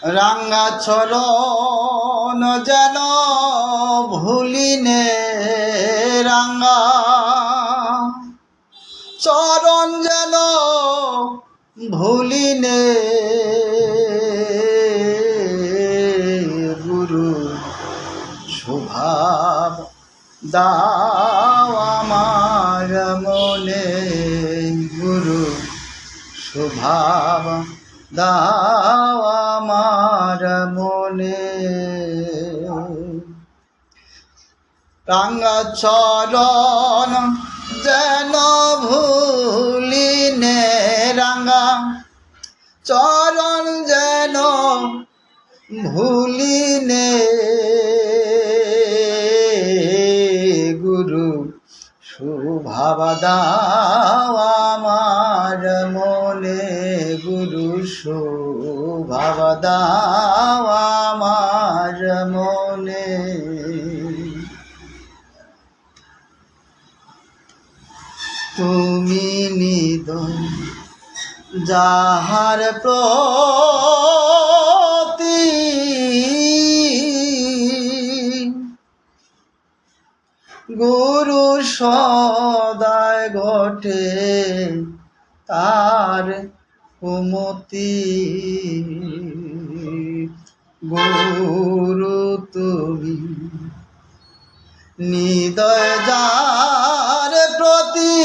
রাঙ্গা চরণ যেন ভুলিনে রাঙ্গা চরণ যেন ভুলিনে গুরু স্বভাব দাও আমার মনে গুরু স্বভাব দাও আমার মনে রাঙ্গা চরণ যেন ভুলিনে রাঙ্গা চরণ যেন ভুলিনে গুরু স্বভাব দাও আমার মনে গুরু স্বভাব দাও আমার মনে তুমি নিদন যাহার প্রতি গুরু সদায় ঘটে তার কুমতি গুরু তুমি নিদয় যার প্রতি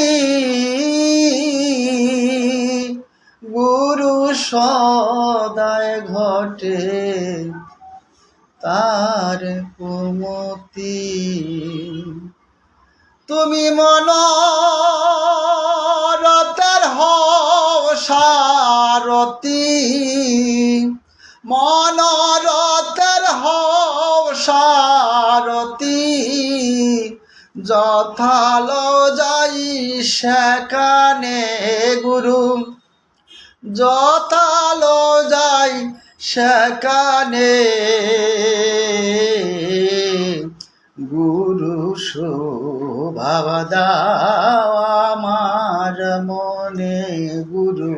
গুরু সদায় ঘটে তার কুমতি তুমি মনোরথের হও সারথি মনোরথের হও সারথি যথালো যাই সেখানে গুরু যথালো যাই সেখানে গুরু স্বভাব দাও আমার মনে গুরু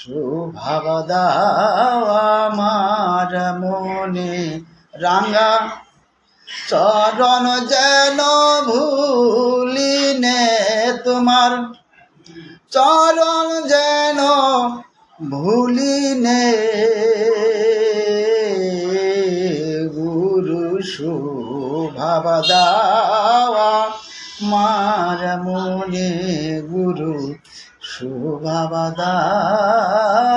স্বভাব দাও আমার মনে রাঙ্গা চরণ যেন ভুলিনে তোমার চরণ যেন ভুলিনে গুরু স্বভাব দাও আমার মনে গুরু স্বভাব দাও